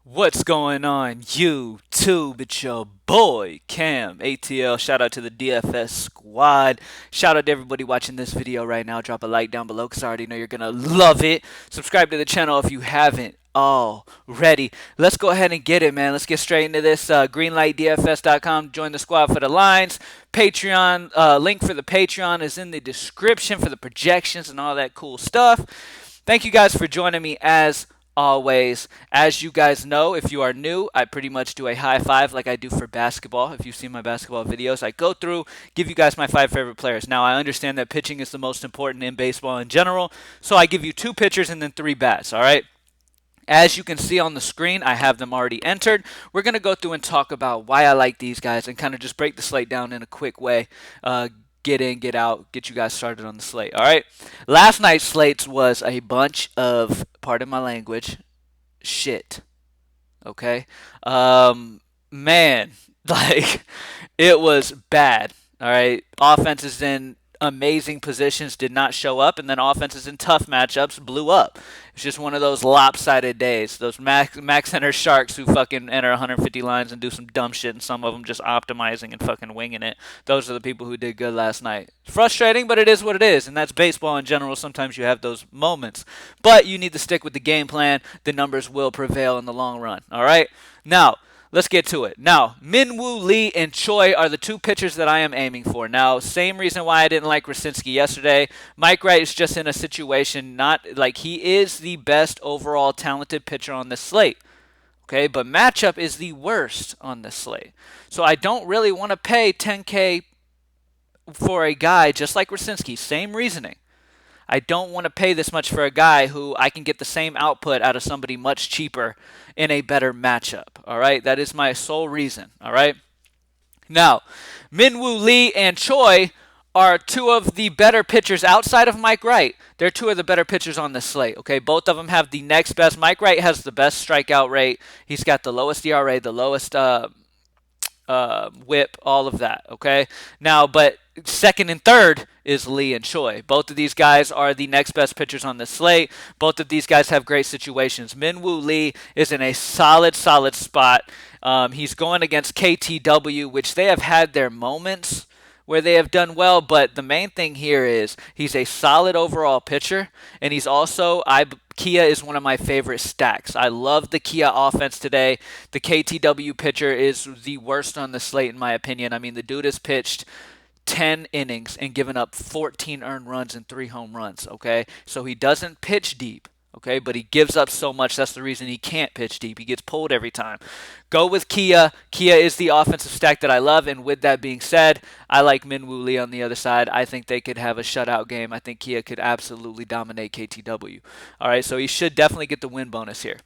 What's going on, YouTube? It's your boy, Cam, ATL. Shout out to the DFS squad. Shout out to everybody watching this video right now. Drop a like down below because I already know you're going to love it. Subscribe to the channel if you haven't already. Let's go ahead and get it, man. Let's get straight into this. Greenlightdfs.com. Join the squad for the lines. Patreon, link for the Patreon is in the description for the projections and all that cool stuff. Thank you guys for joining me as always. As you guys know, if you are new, I pretty much do a high five like I do for basketball. If you've seen my basketball videos, I go through, give you guys my 5 favorite players. Now, I understand that pitching is the most important in baseball in general, so I give you 2 pitchers and then 3 bats, all right? As you can see on the screen, I have them already entered. We're going to go through and talk about why I like these guys and kind of just break the slate down in a quick way. Get in, get out, get you guys started on the slate. All right. Last night's slates was a bunch of, pardon my language, shit. Okay. Man, like it was bad. All right. Offenses in amazing positions did not show up, and then offenses in tough matchups blew up. It's just one of those lopsided days. Those max enter sharks who fucking enter 150 lines and do some dumb shit, and some of them just optimizing and fucking winging it. Those are the people who did good last night. Frustrating, but it is what it is, and that's baseball in general. Sometimes you have those moments, but you need to stick with the game plan. The numbers will prevail in the long run. All right, now. Let's get to it. Now, Minwu Lee and Choi are the 2 pitchers that I am aiming for. Now, same reason why I didn't like Racinski yesterday. Mike Wright is just in a situation not like he is the best overall talented pitcher on this slate. Okay, but matchup is the worst on this slate. So I don't really want to pay 10K for a guy just like Racinski. Same reasoning. I don't want to pay this much for a guy who I can get the same output out of somebody much cheaper in a better matchup. All right, that is my sole reason. All right. Now, Minwu Lee and Choi are 2 of the better pitchers outside of Mike Wright. They're 2 of the better pitchers on this slate. Okay, both of them have the next best. Mike Wright has the best strikeout rate. He's got the lowest ERA, the lowest whip, all of that. Okay, now, but second and third is Lee and Choi. Both of these guys are the next best pitchers on the slate. Both of these guys have great situations. Minwu Lee is in a solid spot. He's going against KTW, which they have had their moments where they have done well, but the main thing here is he's a solid overall pitcher, and he's also, Kia is one of my favorite stacks. I love the Kia offense today. The KTW pitcher is the worst on the slate, in my opinion. I mean, the dude has pitched 10 innings and given up 14 earned runs and 3 home runs, okay? So he doesn't pitch deep, okay? But he gives up so much. That's the reason he can't pitch deep. He gets pulled every time. Go with Kia. Kia is the offensive stack that I love, and with that being said, I like Minwu Lee on the other side. I think they could have a shutout game. I think Kia could absolutely dominate KTW. All right, so he should definitely get the win bonus here.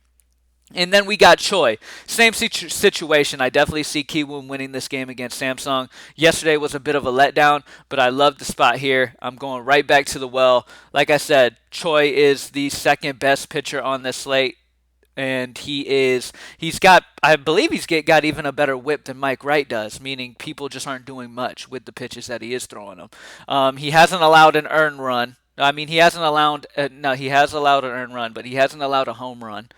And then we got Choi. Same situation. I definitely see Kbo winning this game against Samsung. Yesterday was a bit of a letdown, but I love the spot here. I'm going right back to the well. Like I said, Choi is the second best pitcher on this slate. And he's got, I believe he's got even a better whip than Mike Wright does, meaning people just aren't doing much with the pitches that he is throwing them. He hasn't allowed an earned run. I mean, he hasn't allowed, no, he has allowed an earned run, but he hasn't allowed a home run.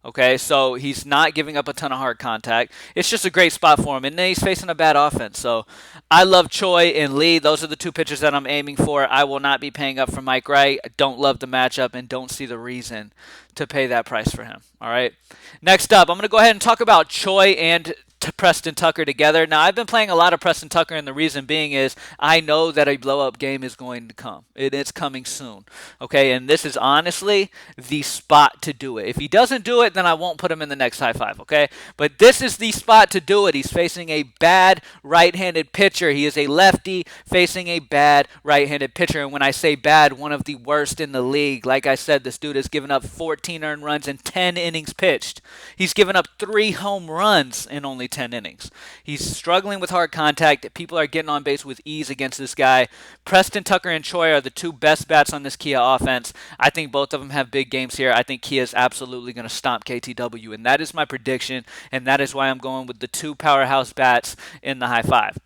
Okay, so he's not giving up a ton of hard contact. It's just a great spot for him, and then he's facing a bad offense. So I love Choi and Lee. Those are the 2 pitchers that I'm aiming for. I will not be paying up for Mike Wright. I don't love the matchup and don't see the reason to pay that price for him. All right, next up, I'm going to go ahead and talk about Choi and Preston Tucker together. Now, I've been playing a lot of Preston Tucker, and the reason being is I know that a blow-up game is going to come. It's coming soon, okay? And this is honestly the spot to do it. If he doesn't do it, then I won't put him in the next high five, okay? But this is the spot to do it. He's facing a bad right-handed pitcher. He is a lefty facing a bad right-handed pitcher, and when I say bad, one of the worst in the league. Like I said, this dude has given up 14 earned runs in 10 innings pitched. He's given up 3 home runs in only 10 innings. He's struggling with hard contact. People are getting on base with ease against this guy. Preston Tucker and Choi are the 2 best bats on this Kia offense. I think both of them have big games here. I think Kia is absolutely going to stomp KTW, and that is my prediction, and that is why I'm going with the 2 powerhouse bats in the high five.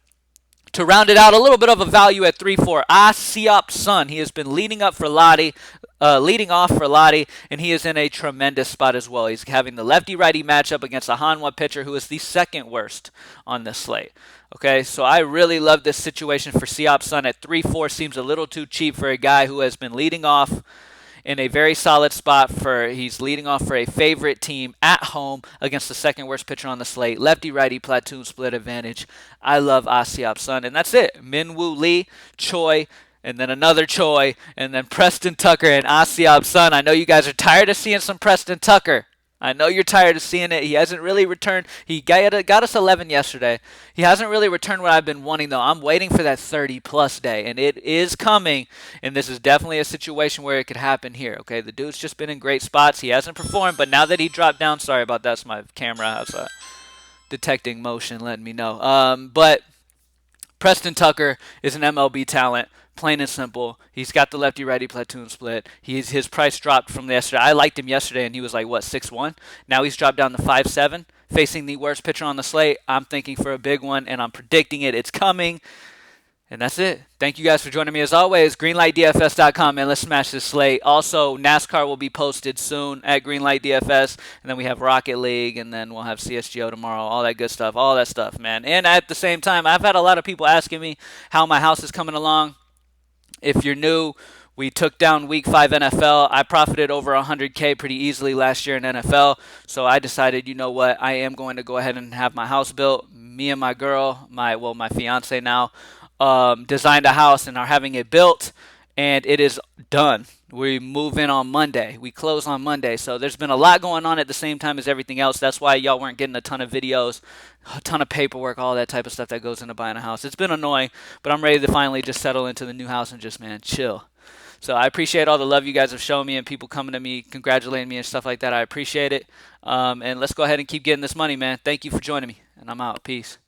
To round it out, a little bit of a value at 3-4. Siop Sun. He has been leading up for Lottie. leading off for Lottie, and he is in a tremendous spot as well. He's having the lefty-righty matchup against a Hanwha pitcher who is the second worst on this slate. Okay, so I really love this situation for Siop's Sun at 3-4. Seems a little too cheap for a guy who has been leading off in a very solid spot. He's leading off for a favorite team at home against the second worst pitcher on the slate. Lefty righty platoon split advantage. I love Siop Sun, and that's it. Minwu Lee, Choi, and then another Choi, and then Preston Tucker and Siop Sun. I know you guys are tired of seeing some Preston Tucker. I know you're tired of seeing it. He hasn't really returned. He got us 11 yesterday. He hasn't really returned what I've been wanting, though. I'm waiting for that 30-plus day, and it is coming, and this is definitely a situation where it could happen here, okay? The dude's just been in great spots. He hasn't performed, but now that he dropped down, sorry about that. That's my camera. Has detecting motion, letting me know. But Preston Tucker is an MLB talent. Plain and simple. He's got the lefty-righty platoon split. His price dropped from yesterday. I liked him yesterday, and he was like, 6-1? Now he's dropped down to 5-7, facing the worst pitcher on the slate. I'm thinking for a big one, and I'm predicting it. It's coming. And that's it. Thank you guys for joining me as always. GreenlightDFS.com, man. Let's smash this slate. Also, NASCAR will be posted soon at Greenlight DFS. And then we have Rocket League, and then we'll have CSGO tomorrow. All that good stuff. All that stuff, man. And at the same time, I've had a lot of people asking me how my house is coming along. If you're new, we took down Week 5 NFL. I profited over 100K pretty easily last year in NFL. So I decided, you know what, I am going to go ahead and have my house built. Me and my girl, my fiance now, designed a house and are having it built. And it is done. We move in on Monday. We close on Monday. So there's been a lot going on at the same time as everything else. That's why y'all weren't getting a ton of videos, a ton of paperwork, all that type of stuff that goes into buying a house. It's been annoying, but I'm ready to finally just settle into the new house and just, man, chill. So I appreciate all the love you guys have shown me and people coming to me, congratulating me and stuff like that. I appreciate it. And let's go ahead and keep getting this money, man. Thank you for joining me, and I'm out. Peace.